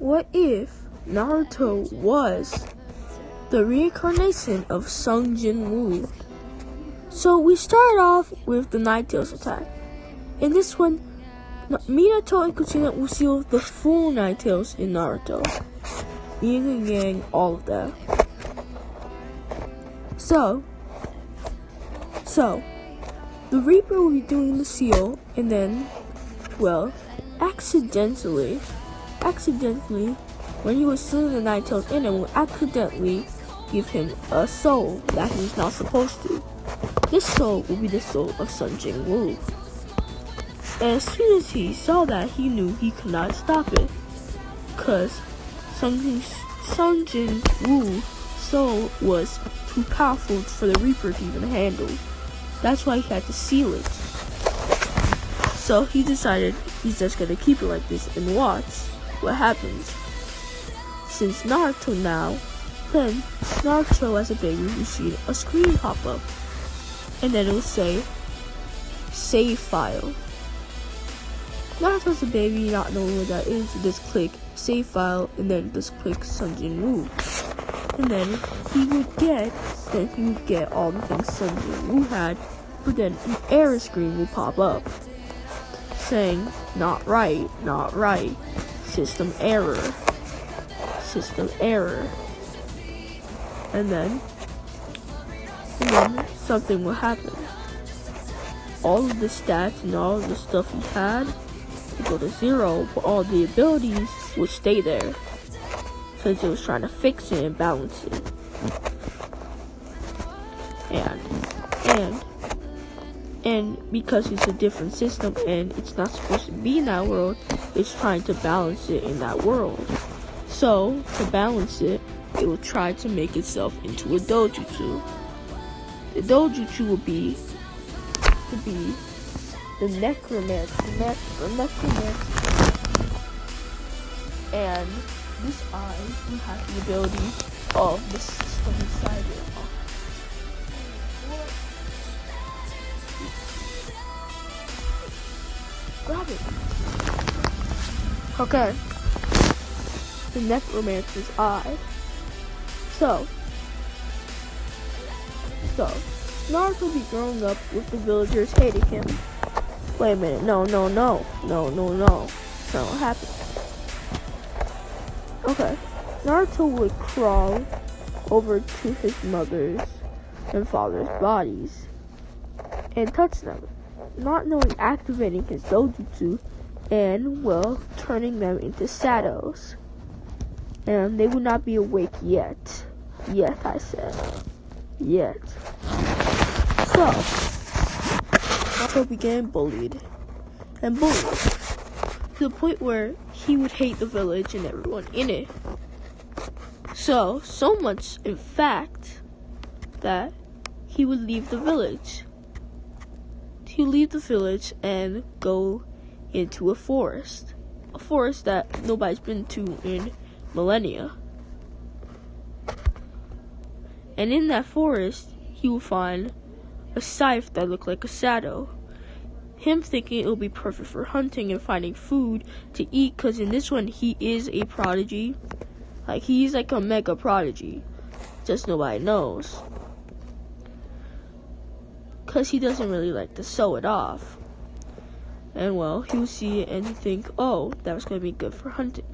what if Naruto was the reincarnation of Sung Jin Woo? So we start off with the Nine Tails attack. In this one, Minato and Kuchina will seal the full Nine Tails in Naruto. Yin and Yang, all of that. So, the Reaper will be doing the seal, and then, well, accidentally, when he was sealing the Nine Tails in him, will accidentally give him a soul that he's not supposed to. This soul will be the soul of Sung Jin Woo. And as soon as he saw that, he knew he could not stop it, because Sung Jin Woo's soul was too powerful for the Reaper to even handle. That's why he had to seal it. So he decided he's just gonna keep it like this and watch what happens. Since Naruto now, then Naruto as a baby will see a screen pop up, and then it will say save file. Naruto as a baby, not knowing what that is, just click save file and then just click Sung Jin Woo. And then he would get all the things Sung Jin Woo had, but then an error screen will pop up saying not right, system error. And then something will happen. All of the stats and all of the stuff he had would go to zero, but all the abilities would stay there, since it was trying to fix it and balance it. And because it's a different system and it's not supposed to be in that world, it's trying to balance it in that world. So, to balance it, it will try to make itself into a dojutsu. The dojutsu will be the necromancer. And this eye will have the ability of the system inside it. Grab it. Okay. The necromancer's eye. So Naruto will be growing up with the villagers hating him. Wait a minute, no. That's not what happened. Okay. Naruto would crawl over to his mother's and father's bodies and touch them, not knowing activating his dojutsu and, well, turning them into shadows. And they would not be awake yet. Yet, I said. Yet. So, Naruto began bullied. And bullied. To the point where he would hate the village and everyone in it. So much, in fact, that he would leave the village. He would leave the village and go into a forest. A forest that nobody's been to in millennia. And in that forest, he will find a scythe that looked like a shadow. Him thinking it will be perfect for hunting and finding food to eat, because in this one, he is a prodigy. Like, he's like a mega prodigy. Just nobody knows. Because he doesn't really like to show it off. And, well, he'll see it and think, oh, that was going to be good for hunting.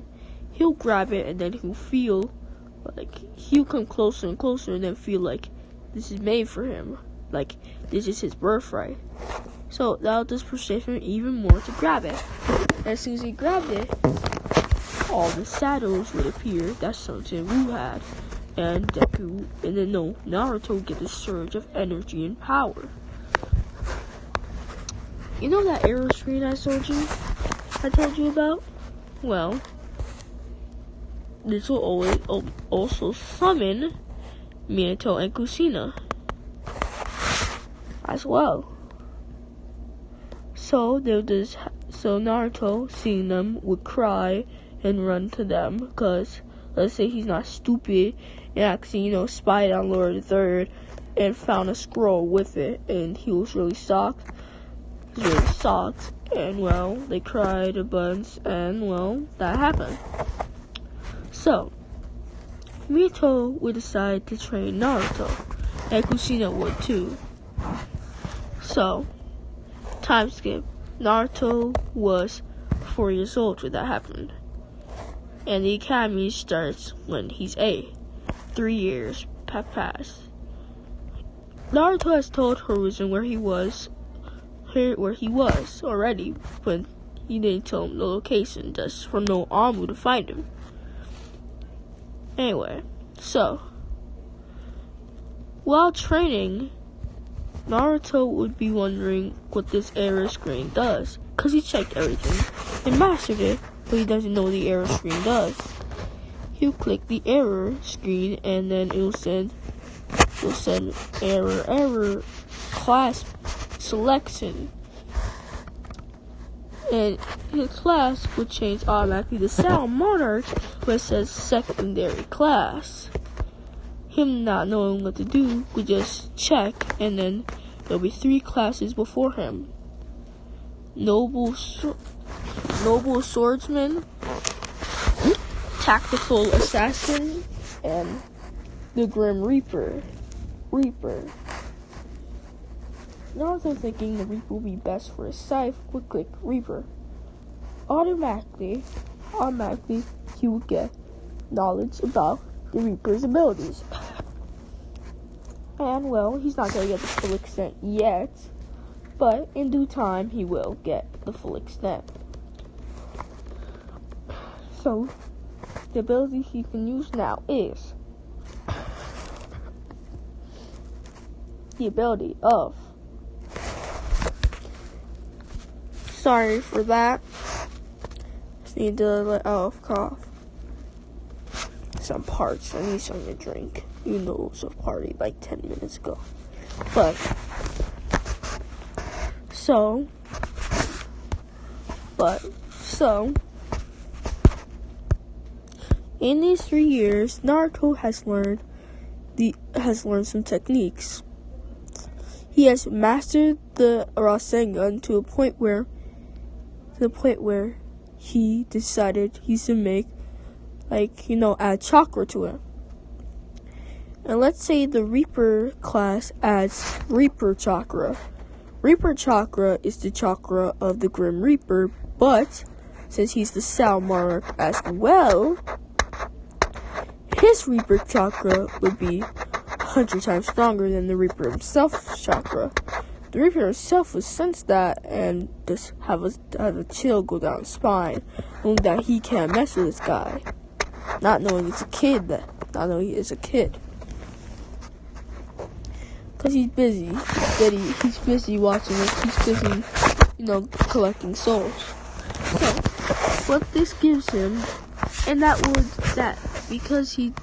He'll grab it and then he'll feel like he'll come closer and closer and then feel like this is made for him. Like, this is his birthright. So that'll just persuade him even more to grab it. And as soon as he grabbed it, all the shadows would appear that Sung Jin Woo had. And Naruto would get a surge of energy and power. You know that arrow screen I told you about? Well, this will always also summon Minato and Kushina as well. So Naruto, seeing them, would cry and run to them, because let's say he's not stupid and actually, spied on Lord the Third and found a scroll with it, and he was really shocked. And, well, they cried a bunch, and, well, that happened. So, Mito would decide to train Naruto, and Kushina would too. So, time skip. Naruto was 4 years old when that happened. And the academy starts when he's 8. 3 years have passed. Naruto has told Hiruzen where he was already, but he didn't tell him the location, just for no Amu to find him. Anyway, so while training, Naruto would be wondering what this error screen does, because he checked everything and mastered it, but he doesn't know what the error screen does. He'll click the error screen and then it'll send error class selection, and his class would change automatically to Sound Monarch, where it says secondary class. Him not knowing what to do would just check, and then there'll be 3 classes before him: Noble Swordsman, Tactical Assassin, and the Grim Reaper. Naruto, thinking the Reaper would be best for his scythe, would click Reaper. Automatically, he would get knowledge about the Reaper's abilities. And, well, he's not going to get the full extent yet, but in due time, he will get the full extent. So, the ability he can use now is the ability of... Sorry for that. Just need to let out a cough. Some parts. I need something to drink. Even though it was a party like 10 minutes ago. So, in these 3 years, Naruto has learned some techniques. He has mastered the Rasengan to a point where he decided he's to make, add chakra to it. And let's say the Reaper class adds Reaper chakra. Reaper chakra is the chakra of the Grim Reaper, but since he's the Sound Monarch as well, his Reaper chakra would be 100 times stronger than the Reaper himself's chakra. The Reaper himself would sense that and just have a chill go down his spine, knowing that he can't mess with this guy. Not knowing it's a kid. Because he's busy. He's busy watching it. He's busy, collecting souls. So, what this gives him, and because he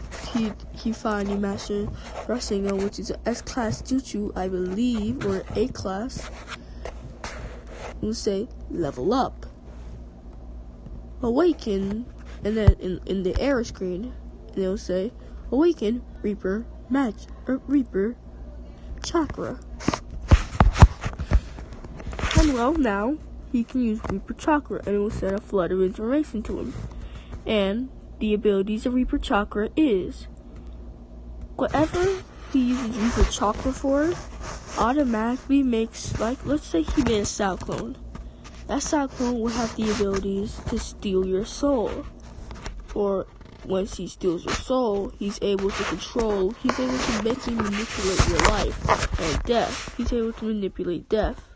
finally mastered Rasengan, which is an S-class jutsu, I believe, or A-class. We'll say, level up. Awaken, and then in the error screen, and it'll say, awaken Reaper chakra. And well, now he can use Reaper chakra, and it will send a flood of information to him. And the abilities of Reaper chakra is whatever he uses Reaper chakra for automatically makes, let's say he made a Sao clone. That Sao clone will have the abilities to steal your soul. For once he steals your soul, he's able to basically manipulate your life and death. He's able to manipulate death.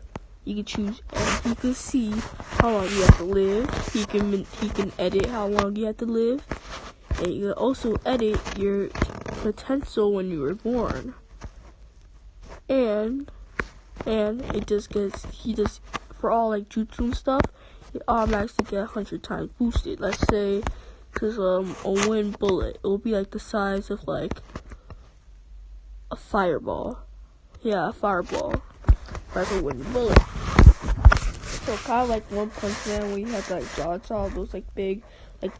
You can choose, and he can see how long you have to live. He can edit how long you have to live, and you can also edit your potential when you were born. And it just gets for all jutsu and stuff, it automatically get 100 times boosted. Let's say, because a wind bullet, it will be the size of a fireball. Yeah, a fireball. That's a wind bullet. So kind of like One Punch Man, where you have jaw those big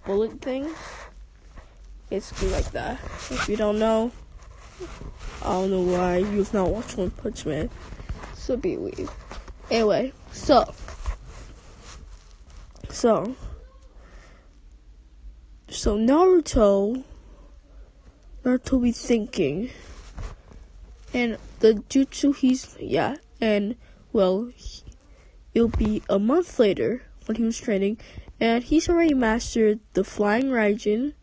bullet things. Basically like that. If you don't know, I don't know why you've not watched One Punch Man. It's a bit weird. Anyway, so So Naruto be thinking, and the jutsu it'll be a month later when he was training, and he's already mastered the flying Raijin,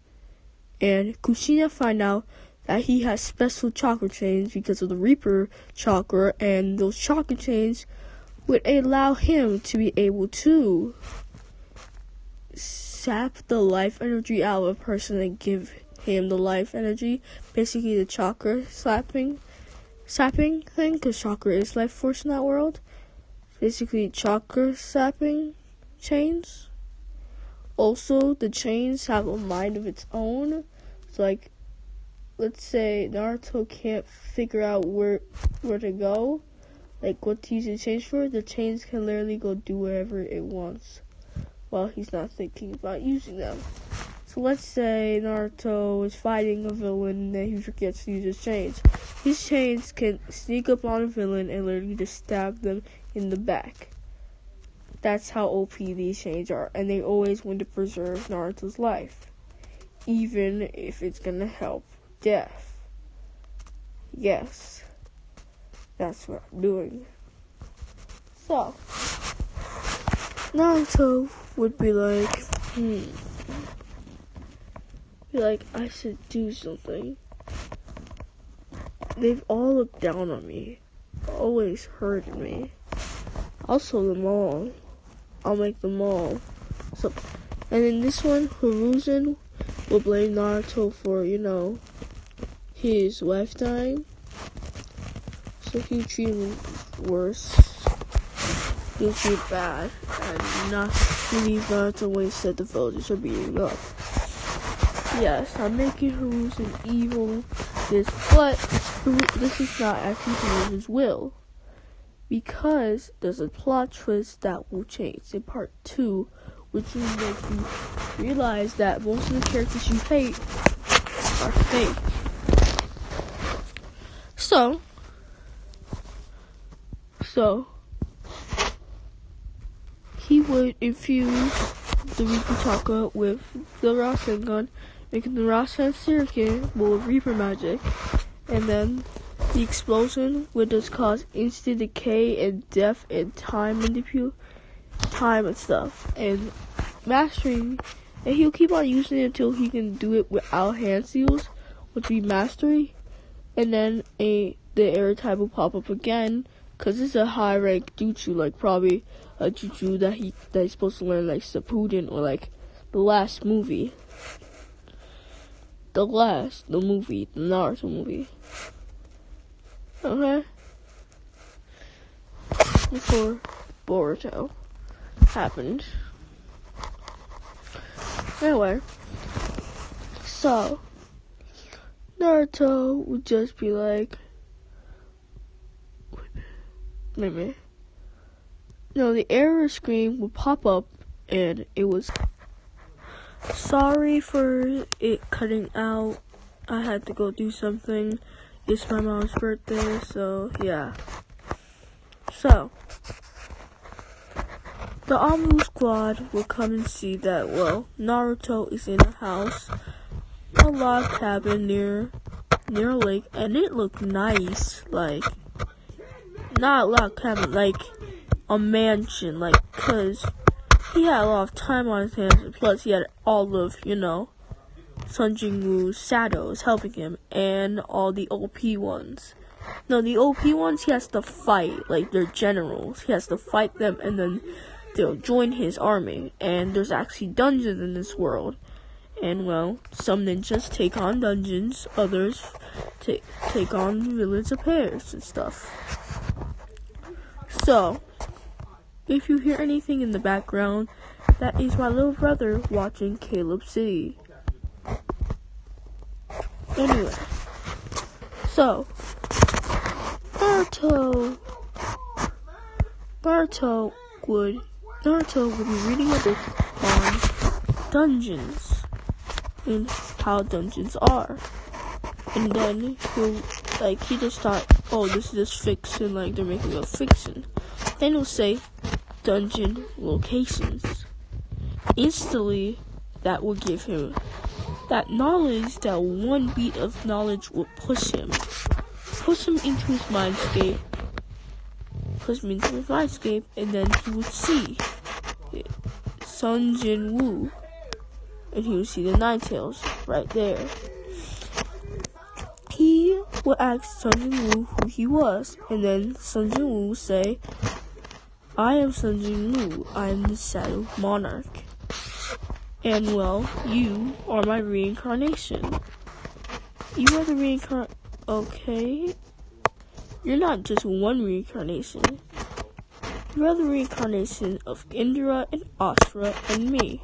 and Kushina find out that he has special chakra chains because of the Reaper chakra, and those chakra chains would allow him to be able to sap the life energy out of a person and give him the life energy, basically the chakra sapping thing, because chakra is life force in that world. Basically chakra sapping chains. Also, the chains have a mind of its own. So, like, let's say Naruto can't figure out where to go, like what to use the chains for, the chains can literally go do whatever it wants while he's not thinking about using them. So let's say Naruto is fighting a villain and then he forgets to use his chains. His chains can sneak up on a villain and literally just stab them in the back. That's how OP these chains are, and they always want to preserve Naruto's life, even if it's gonna help death. Yes, that's what I'm doing. So, Naruto would be like, I should do something. They've all looked down on me, always hurted me. I'll show them all. I'll make them all. So, and in this one, Hiruzen will blame Naruto for, his wife dying. So he'll treat him worse. He'll treat bad and not leave Naruto when he said the villagers are beating up. Yes, I'm making Hiruzen evil, but this is not actually Hiruzen's will. Because there's a plot twist that will change in part 2, which will make you realize that most of the characters you hate are fake. So he would infuse the Reaper chakra with the Rasengan, making the Rasen Shuriken with Reaper magic, and then the explosion would just cause instant decay and death and time and stuff. And mastering, and he'll keep on using it until he can do it without hand seals, which would be mastery. And then the air type will pop up again, because it's a high rank jutsu, like probably a jutsu that he's supposed to learn, like Shippuden or like the last movie. The Naruto movie. Okay? Before Boruto happened. Anyway, so Naruto would just be like, the error screen would pop up, and it was, sorry for it cutting out. I had to go do something. It's my mom's birthday, so yeah. So, the Amu squad will come and see that, Naruto is in a house, a log cabin near a lake, and it looked nice, like, not a log cabin, like a mansion, like, cause he had a lot of time on his hands, and plus he had all of, Sun Jin-woo's shadows helping him, and all the OP ones. No, the OP ones he has to fight, like they're generals. He has to fight them, and then they'll join his army. And there's actually dungeons in this world. And some ninjas take on dungeons, others take on village affairs and stuff. So, if you hear anything in the background, that is my little brother watching Caleb City. Anyway, so Naruto would be reading a book on dungeons and how dungeons are, and then he just thought, this is just fiction, like they're making a fiction. Then he'll say dungeon locations. Instantly, that would give him that knowledge, that one beat of knowledge would push him into his mindscape, and then he would see Sun Jin Woo, and he would see the Nine Tails right there. He would ask Sun Jin Woo who he was, and then Sun Jin Woo would say, "I am Sun Jin Woo, I am the Shadow Monarch. And well, you are my reincarnation. You are the okay? You're not just one reincarnation. You are the reincarnation of Indra and Asura and me.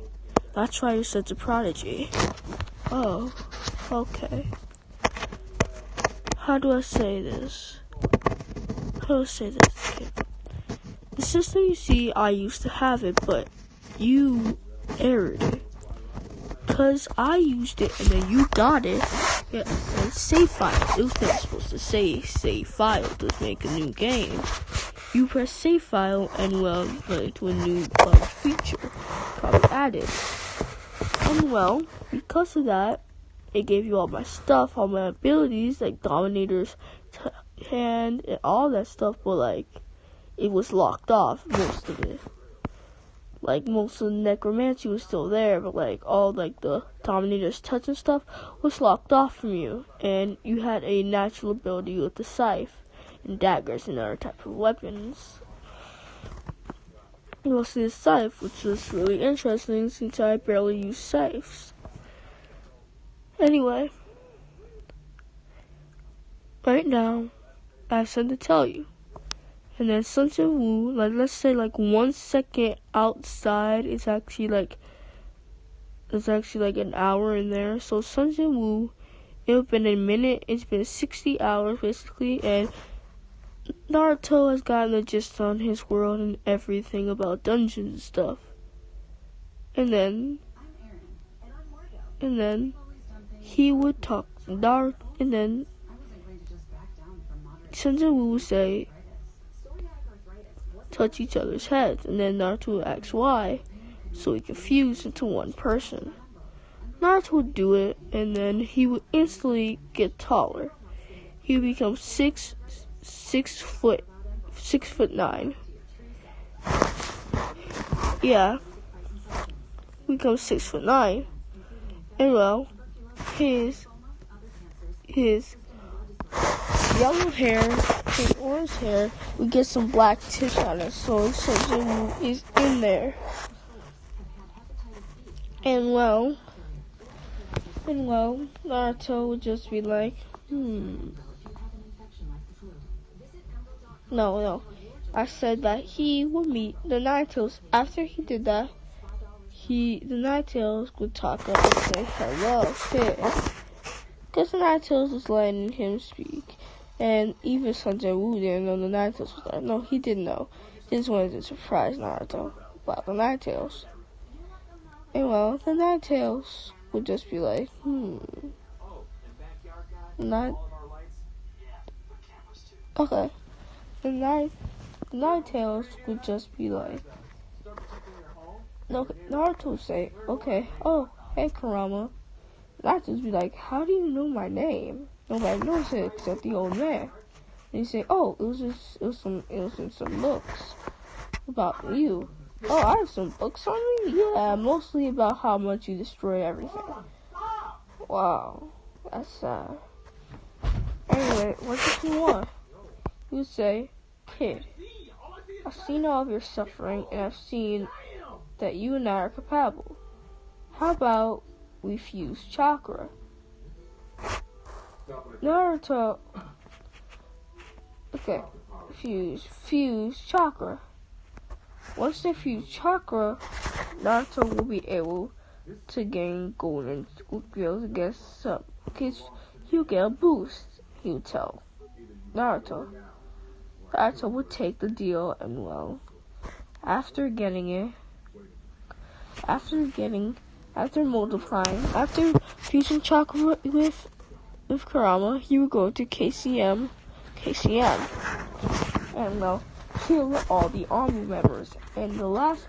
That's why you're such a prodigy." Oh, okay. How do I say this? Okay. The system you see, I used to have it, but you errored it. Because I used it and then you got it. Yeah, and save file. It was never supposed to say save file to make a new game. You press save file and well, you put it into a new feature probably added. And well, because of that, it gave you all my stuff, all my abilities, like Dominator's hand and all that stuff, but like, it was locked off, most of it. Like, most of the necromancy was still there, but like, all like the Dominator's touch and stuff was locked off from you. And you had a natural ability with the scythe and daggers and other type of weapons. Mostly the scythe, which was really interesting since I barely use scythes. Anyway, right now, I have something to tell you. And then Sun Jin Woo, like, let's say like 1 second outside is actually like an hour in there. So Sun Jin Woo, it's been a minute, it's been 60 hours basically, and Naruto has gotten the gist on his world and everything about dungeons and stuff. And then he would talk Naruto, and then Sun Jin Woo would say, touch each other's heads, and then Naruto would ask why, so he could fuse into one person. Naruto would do it, and then he would instantly get taller. He would become 6'9". Yeah, become 6'9". And well, his yellow hair, his orange hair, we get some black tips on it, so Sun Jin Woo is in there. And well, Naruto would just be like, No. I said that he would meet the Nine Tails. After he did that, the Nine Tails would talk up and say, "Hello, kid." Because the Nine Tails was letting him speak. And even Sun Jin Woo didn't know the Nine Tails was there. No, he didn't know. He just wanted to surprise Naruto about the Nine Tails. And well, the Nine Tails would just be like, Okay. The Nine Tails would just be like, Naruto would say, okay, oh, hey Kurama. Naruto would be like, how do you know my name? Nobody knows it except the old man. And he'd say, oh, it was in some books about you. Oh, I have some books on me? Yeah, mostly about how much you destroy everything. Wow, that's sad. Anyway, what did you want? He would say, kid, I've seen all of your suffering, and I've seen that you and I are compatible. How about we fuse chakra? Naruto, okay, fuse chakra. Once they fuse chakra, Naruto will be able to gain golden skills against some. He'll get a boost, he would tell Naruto. Naruto would take the deal, and well, after multiplying, after fusing chakra with Kurama, he would go to KCM, and well, kill all the army members. And the last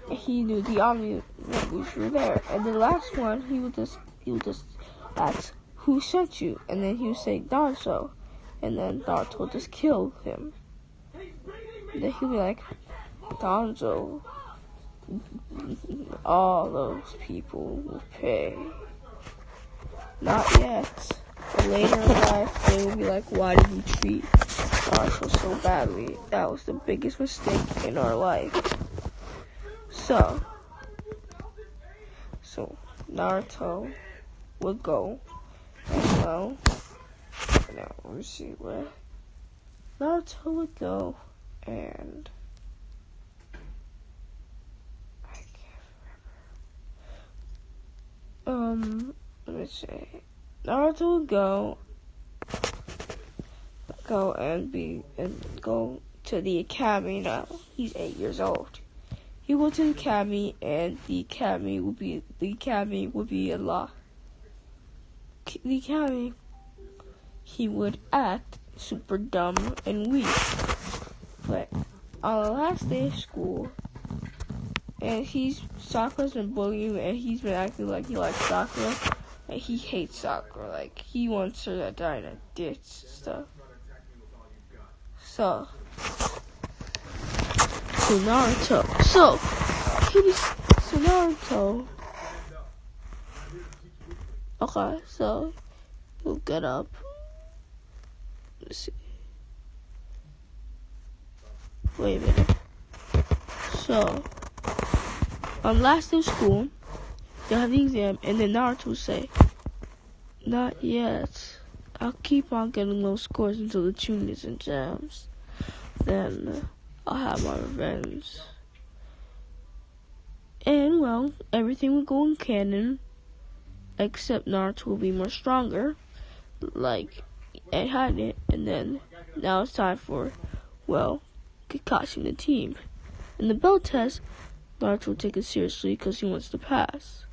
he knew the army members were there. And the last one, he would just ask, who sent you? And then he would say, Naruto. And then Naruto would just kill him. And then he'd be like, Naruto, all those people will pay. Not yet. But later in life, they will be like, why did we treat Naruto so badly? That was the biggest mistake in our life. So Naruto would go, and well, now let me see where Naruto would go, and I can't remember. Let me see. Naruto would go and go to the academy now. He's 8 years old. He would go to the academy, and the academy would be a lot. The academy, he would act super dumb and weak. But on the last day of school, and Sakura's been bullying him, and he's been acting like he likes Sakura, and he hates Sakura. Like, he wants her to die in a ditch and stuff. So Naruto. Naruto. Okay, so he'll get up. Let's see. Wait a minute. So, on last day of school, they'll have the exam, and then Naruto will say, not yet. I'll keep on getting low scores until the Chunin's exams. Then I'll have my revenge. And, well, everything will go in canon, except Naruto will be more stronger, like Ed had it, and then now it's time for, well, Kakashi and the team. In the bell test, Naruto will take it seriously because he wants to pass.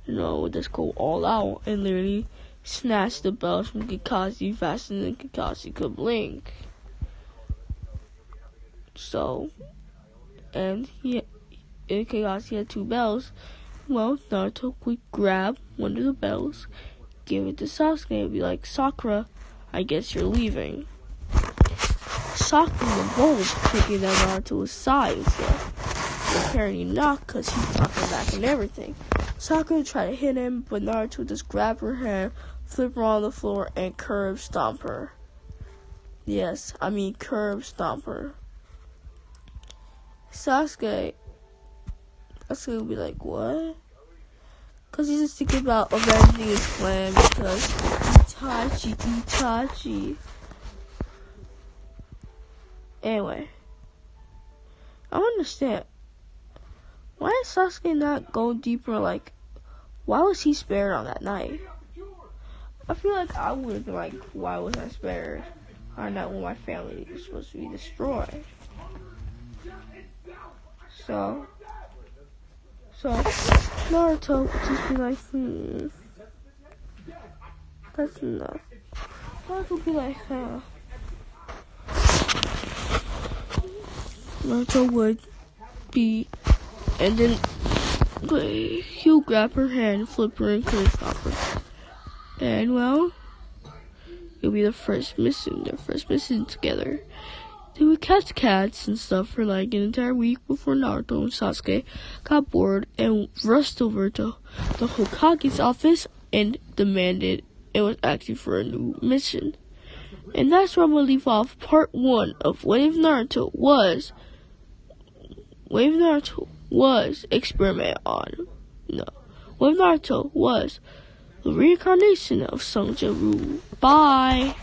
We'll just go all out and literally snatch the bells from Kakashi faster than Kakashi could blink. So, and Kakashi had 2 bells. Well, Naruto would grab one of the bells, give it to Sasuke, and be like, Sakura, I guess you're leaving. Sakura was bold, thinking that Naruto was side stuff. But apparently not, because he's talking back and everything. Sakura tried to hit him, but Naruto just grabbed her hand, flip her on the floor, and curb stomp her. Yes, I mean curb stomp her. Sasuke will be like, what? Because he's just thinking about avenging his clan because Itachi. Anyway, I don't understand. Why did Sasuke not go deeper? Like, why was he spared on that night? I feel like I would have been like, why was I spared on that when my family was supposed to be destroyed? So Naruto would just be like, that's enough. Naruto would be like, Naruto would be, and then he'll grab her hand, flip her, and curse stop her. And well, it'll be their first mission together. They would catch cats and stuff for like an entire week before Naruto and Sasuke got bored and rushed over to the Hokage's office and demanded it was asking for a new mission. And that's where I'm going to leave off part 1 of What If Naruto was experiment on. No. What If Naruto was the reincarnation of Sung Jae-woo. Bye!